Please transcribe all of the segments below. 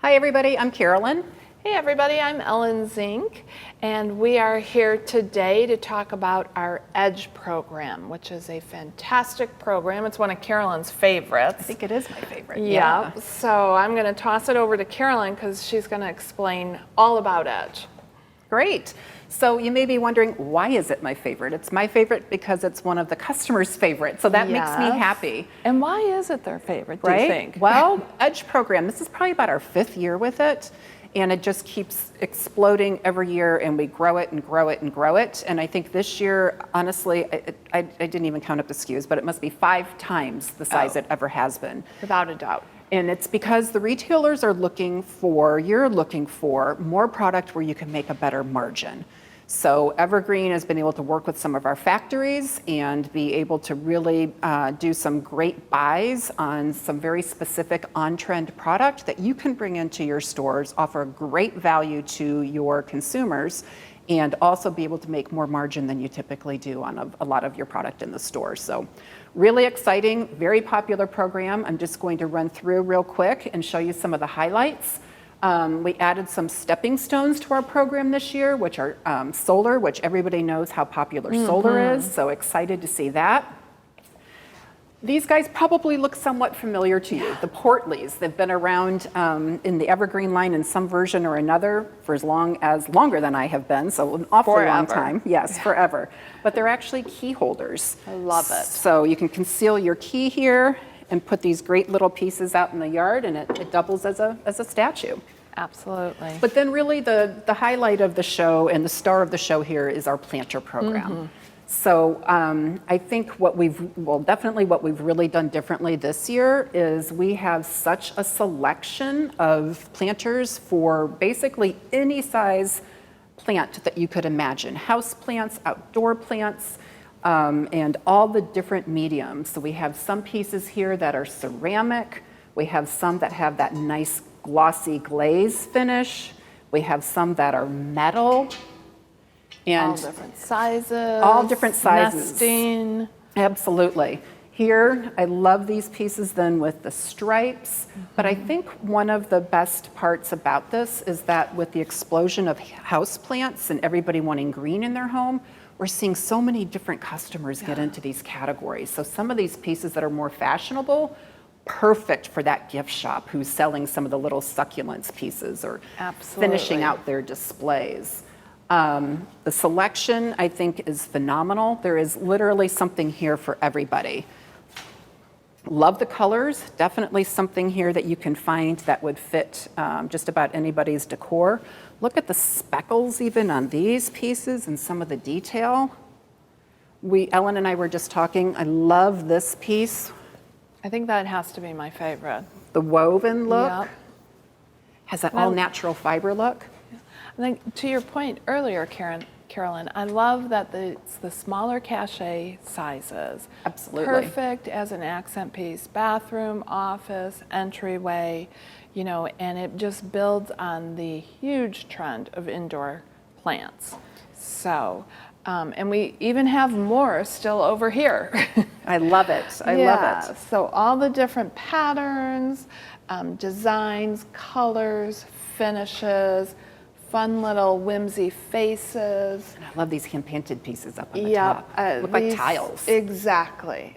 Hi everybody, I'm Carolyn. Hey everybody, I'm Ellen Zink, and we are here today to talk about our EDGE program, which is a fantastic program. It's one of Carolyn's favorites. I think it is my favorite. Yeah. So I'm going to toss it over to Carolyn because she's going to explain all about EDGE. Great. So you may be wondering, why is it my favorite? It's my favorite because it's one of the customers' favorites, so that makes me happy. And why is it their favorite, do you think? Well, EDGE program, this is probably about our 5th year with it, and it just keeps exploding every year, and we grow it and grow it and grow it. And I think this year, honestly, I didn't even count up the SKUs, but it must be 5 times the size it ever has been. Without a doubt. And it's because the retailers are looking for, you're looking for more product where you can make a better margin. So Evergreen has been able to work with some of our factories and be able to really do some great buys on some very specific on-trend product that you can bring into your stores, offer great value to your consumers, and also be able to make more margin than you typically do on a lot of your product in the store. So really exciting, very popular program. I'm just going to run through real quick and show you some of the highlights. We added some stepping stones to our program this year, which are solar, which everybody knows how popular solar is, so excited to see that. These guys probably look somewhat familiar to you, the Portleys. They've been around in the Evergreen line in some version or another for longer than I have been, so an awfully long time. Yes, forever. But they're actually key holders. I love it. So you can conceal your key here and put these great little pieces out in the yard, and it doubles as a statue. Absolutely. But then really the highlight of the show and the star of the show here is our planter program. So I think what we've really done differently this year is we have such a selection of planters for basically any size plant that you could imagine. House plants, outdoor plants, and all the different mediums. So we have some pieces here that are ceramic. We have some that have that nice glossy glaze finish. We have some that are metal. And all different sizes. All different sizes. Nesting. Absolutely. Here, I love these pieces then with the stripes. But I think one of the best parts about this is that with the explosion of houseplants and everybody wanting green in their home, we're seeing so many different customers get into these categories. So some of these pieces that are more fashionable, perfect for that gift shop who's selling some of the little succulents pieces or finishing out their displays. The selection, I think, is phenomenal. There is literally something here for everybody. Love the colors. Definitely something here that you can find that would fit just about anybody's decor. Look at the speckles even on these pieces and some of the detail. Ellen and I were just talking. I love this piece. I think that has to be my favorite. The woven look. Has that all natural fiber look. I think to your point earlier, Carolyn, I love that it's the smaller cachet sizes. Absolutely. Perfect as an accent piece, bathroom, office, entryway, and it just builds on the huge trend of indoor plants. So, and we even have more still over here. I love it. I love it. So all the different patterns, designs, colors, finishes, fun little whimsy faces. And I love these hand-painted pieces up on the top. Look like tiles. Exactly.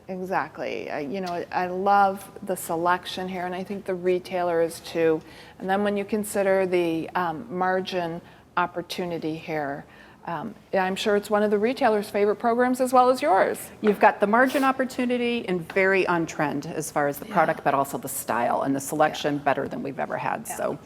I love the selection here, and I think the retailers too. And then when you consider the margin opportunity here, I'm sure it's one of the retailers' favorite programs as well as yours. You've got the margin opportunity and very on trend as far as the product, but also the style and the selection better than we've ever had. So.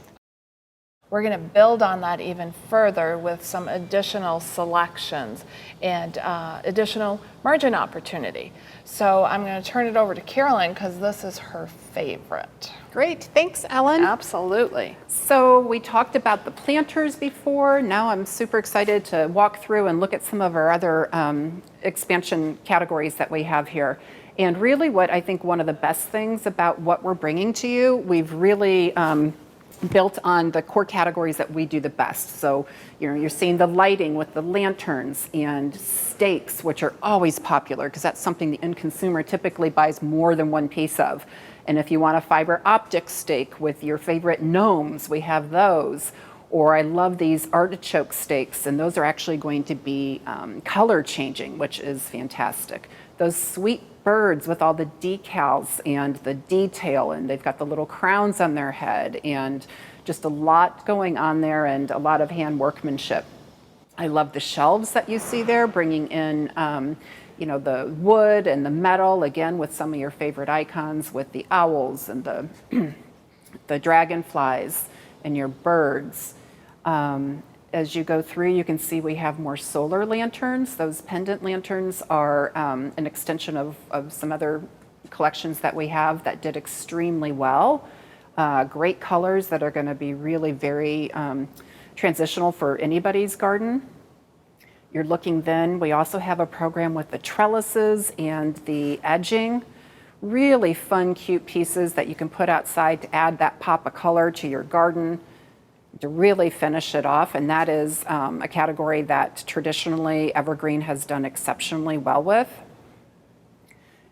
We're going to build on that even further with some additional selections and additional margin opportunity. So I'm going to turn it over to Carolyn because this is her favorite. Great. Thanks, Ellen. Absolutely. So we talked about the planters before. Now I'm super excited to walk through and look at some of our other expansion categories that we have here. And really what I think one of the best things about what we're bringing to you, we've really built on the core categories that we do the best. So, you're seeing the lighting with the lanterns and stakes, which are always popular because that's something the end consumer typically buys more than one piece of. And if you want a fiber optic stake with your favorite gnomes, we have those. Or I love these artichoke stakes, and those are actually going to be color changing, which is fantastic. Those sweet birds with all the decals and the detail, and they've got the little crowns on their head, and just a lot going on there and a lot of hand workmanship. I love the shelves that you see there, bringing in the wood and the metal, again, with some of your favorite icons, with the owls and the, the dragonflies and your birds. As you go through, you can see we have more solar lanterns. Those pendant lanterns are an extension of some other collections that we have that did extremely well. Great colors that are going to be really very transitional for anybody's garden. You're looking then, we also have a program with the trellises and the edging. Really fun, cute pieces that you can put outside to add that pop of color to your garden, to really finish it off. And that is a category that traditionally Evergreen has done exceptionally well with.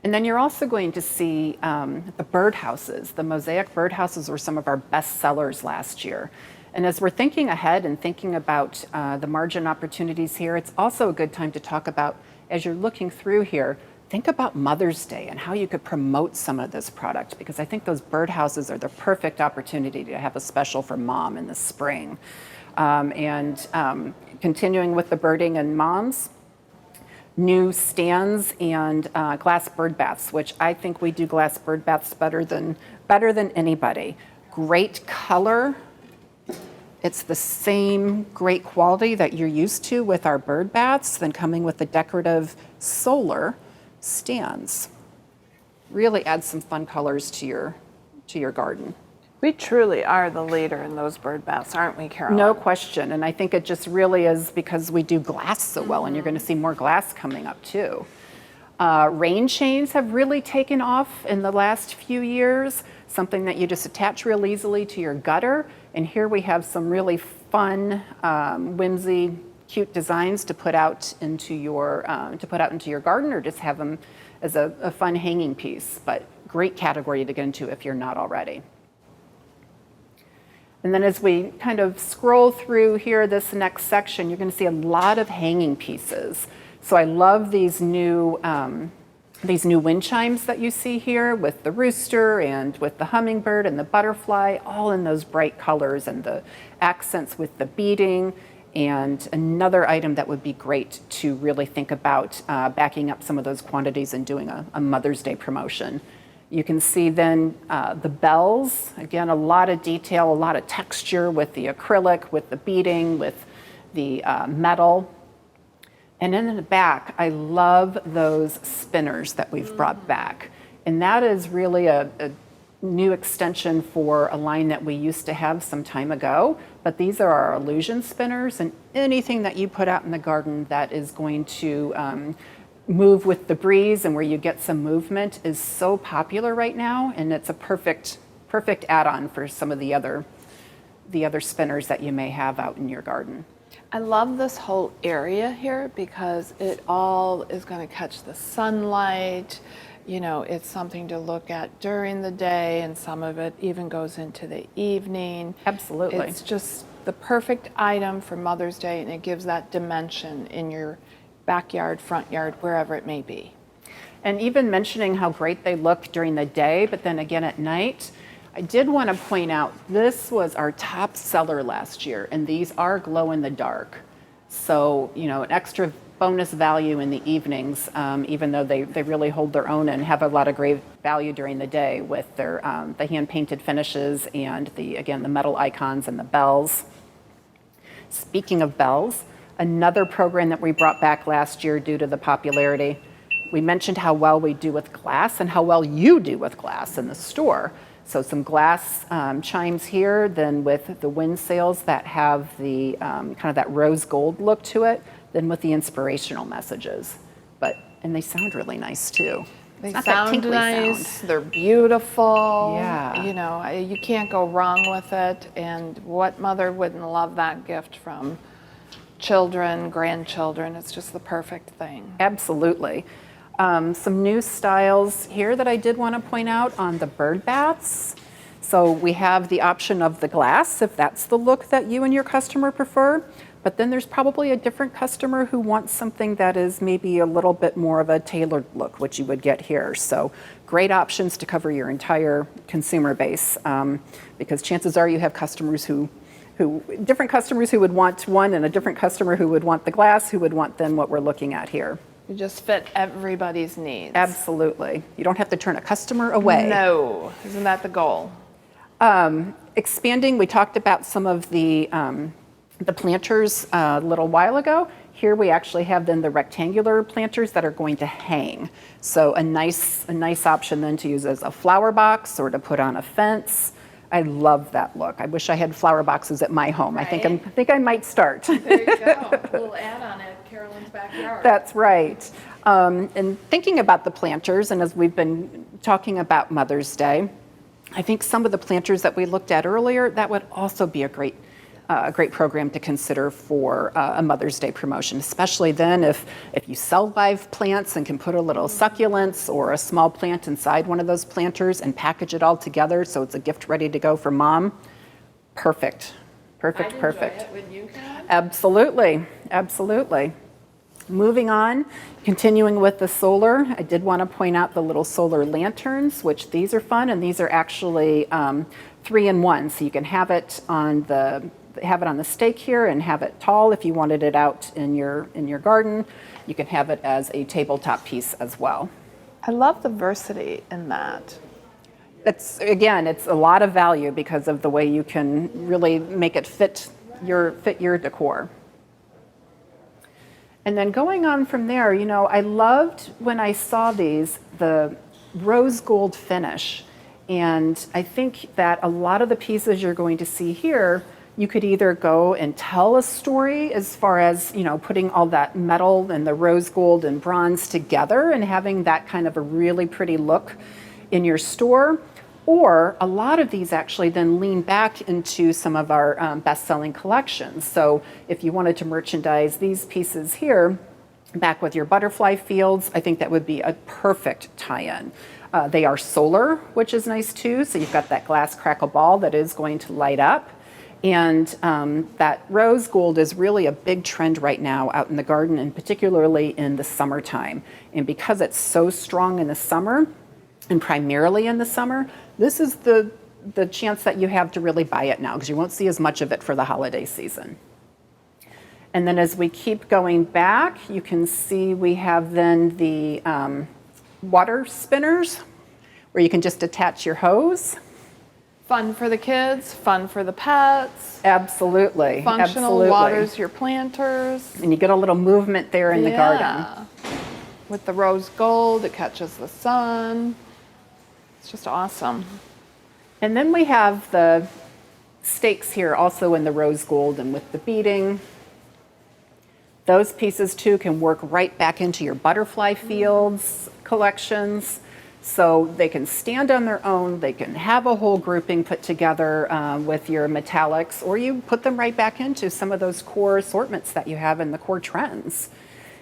And then you're also going to see the birdhouses. The mosaic birdhouses were some of our best sellers last year. And as we're thinking ahead and thinking about the margin opportunities here, it's also a good time to talk about, as you're looking through here, think about Mother's Day and how you could promote some of this product, because I think those birdhouses are the perfect opportunity to have a special for mom in the spring. Continuing with the birding and moms, new stands and glass bird baths, which I think we do glass bird baths better than anybody. Great color. It's the same great quality that you're used to with our bird baths, then coming with the decorative solar stands. Really adds some fun colors to your garden. We truly are the leader in those bird baths, aren't we, Carol? No question, and I think it just really is because we do glass so well, and you're going to see more glass coming up too. Rain chains have really taken off in the last few years, something that you just attach real easily to your gutter. And here we have some really fun, whimsy, cute designs to put out into your garden, or just have them as a fun hanging piece. But great category to get into if you're not already. And then as we kind of scroll through here, this next section, you're going to see a lot of hanging pieces. So I love these new wind chimes that you see here with the rooster and with the hummingbird and the butterfly, all in those bright colors, and the accents with the beading. And another item that would be great to really think about backing up some of those quantities and doing a Mother's Day promotion. You can see then the bells, again, a lot of detail, a lot of texture with the acrylic, with the beading, with the metal. And then in the back, I love those spinners that we've brought back. And that is really a new extension for a line that we used to have some time ago. But these are our illusion spinners, and anything that you put out in the garden that is going to move with the breeze and where you get some movement is so popular right now. And it's a perfect add-on for some of the other spinners that you may have out in your garden. I love this whole area here because it all is going to catch the sunlight. You know, it's something to look at during the day, and some of it even goes into the evening. Absolutely. It's just the perfect item for Mother's Day, and it gives that dimension in your backyard, front yard, wherever it may be. And even mentioning how great they look during the day, but then again at night, I did want to point out, this was our top seller last year, and these are glow in the dark. So, you know, an extra bonus value in the evenings, even though they really hold their own and have a lot of great value during the day with their the hand-painted finishes and the metal icons and the bells. Speaking of bells, another program that we brought back last year due to the popularity, we mentioned how well we do with glass and how well you do with glass in the store. So some glass chimes here, then with the wind sails that have the kind of that rose gold look to it, then with the inspirational messages. And they sound really nice too. They sound nice, they're beautiful. Yeah. You know, you can't go wrong with it. And what mother wouldn't love that gift from children, grandchildren? It's just the perfect thing. Absolutely. Some new styles here that I did want to point out on the bird baths. So we have the option of the glass, if that's the look that you and your customer prefer. But then there's probably a different customer who wants something that is maybe a little bit more of a tailored look, which you would get here. So great options to cover your entire consumer base, because chances are you have customers different customers who would want one, and a different customer who would want the glass, who would want then what we're looking at here. You just fit everybody's needs. Absolutely. You don't have to turn a customer away. No, isn't that the goal? Expanding, we talked about some of the planters a little while ago. Here we actually have then the rectangular planters that are going to hang. So a nice option then to use as a flower box or to put on a fence. I love that look. I wish I had flower boxes at my home. Right. I think I might start. There you go. A little add-on at Carolyn's backyard. That's right. And thinking about the planters, and as we've been talking about Mother's Day, I think some of the planters that we looked at earlier, that would also be a great program to consider for a Mother's Day promotion, especially then if you sell live plants and can put a little succulents or a small plant inside one of those planters and package it all together so it's a gift ready to go for mom. Perfect. I'd enjoy it. Would you, Kat? Absolutely. Moving on, continuing with the solar, I did want to point out the little solar lanterns, which these are fun, and these are actually 3-in-1, so you can have it on the stake here and have it tall if you wanted it out in your garden. You can have it as a tabletop piece as well. I love the diversity in that. It's a lot of value because of the way you can really make it fit your decor. And then going on from there, I loved when I saw the rose gold finish. And I think that a lot of the pieces you're going to see here, you could either go and tell a story as far as, putting all that metal and the rose gold and bronze together and having that kind of a really pretty look in your store. Or a lot of these actually then lean back into some of our best-selling collections. So if you wanted to merchandise these pieces here back with your butterfly fields, I think that would be a perfect tie-in. They are solar, which is nice too. So you've got that glass crackle ball that is going to light up. And that rose gold is really a big trend right now out in the garden, and particularly in the summertime. And because it's so strong in the summer, and primarily in the summer, this is the chance that you have to really buy it now, because you won't see as much of it for the holiday season. And then as we keep going back, you can see we have then the water spinners, where you can just attach your hose. Fun for the kids, fun for the pets. Absolutely. Functional waters your planters. And you get a little movement there in the garden. With the rose gold, it catches the sun. It's just awesome. And then we have the stakes here also in the rose gold and with the beading. Those pieces too can work right back into your butterfly fields collections. So they can stand on their own, they can have a whole grouping put together with your metallics, or you put them right back into some of those core assortments that you have in the core trends.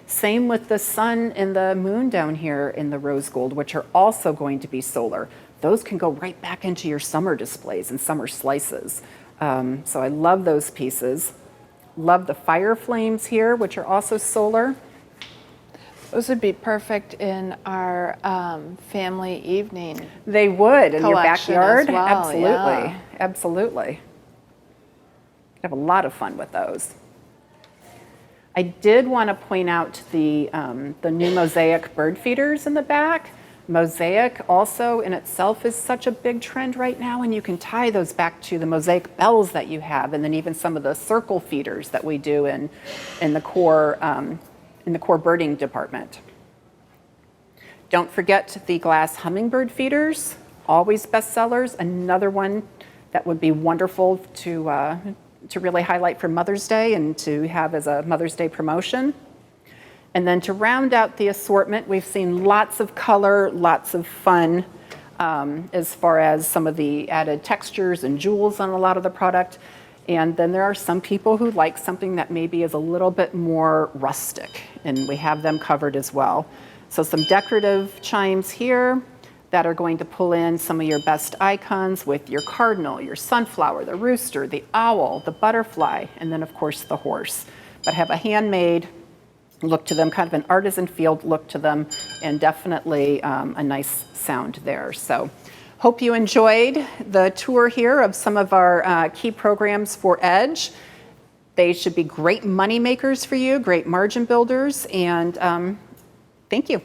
Same with the sun and the moon down here in the rose gold, which are also going to be solar. Those can go right back into your summer displays and summer slices. So I love those pieces. Love the fire flames here, which are also solar. Those would be perfect in our family evening. They would in your backyard. Well, absolutely, yeah. Absolutely. Have a lot of fun with those. I did want to point out the new mosaic bird feeders in the back. Mosaic also in itself is such a big trend right now, and you can tie those back to the mosaic bells that you have, and then even some of the circle feeders that we do in the core birding department. Don't forget the glass hummingbird feeders, always bestsellers. Another one that would be wonderful to really highlight for Mother's Day and to have as a Mother's Day promotion. And then to round out the assortment, we've seen lots of color, lots of fun as far as some of the added textures and jewels on a lot of the product. And then there are some people who like something that maybe is a little bit more rustic, and we have them covered as well. So some decorative chimes here that are going to pull in some of your best icons with your cardinal, your sunflower, the rooster, the owl, the butterfly, and then of course the horse. But have a handmade look to them, kind of an artisan field look to them, and definitely a nice sound there. So hope you enjoyed the tour here of some of our key programs for Edge. They should be great money makers for you, great margin builders, and thank you.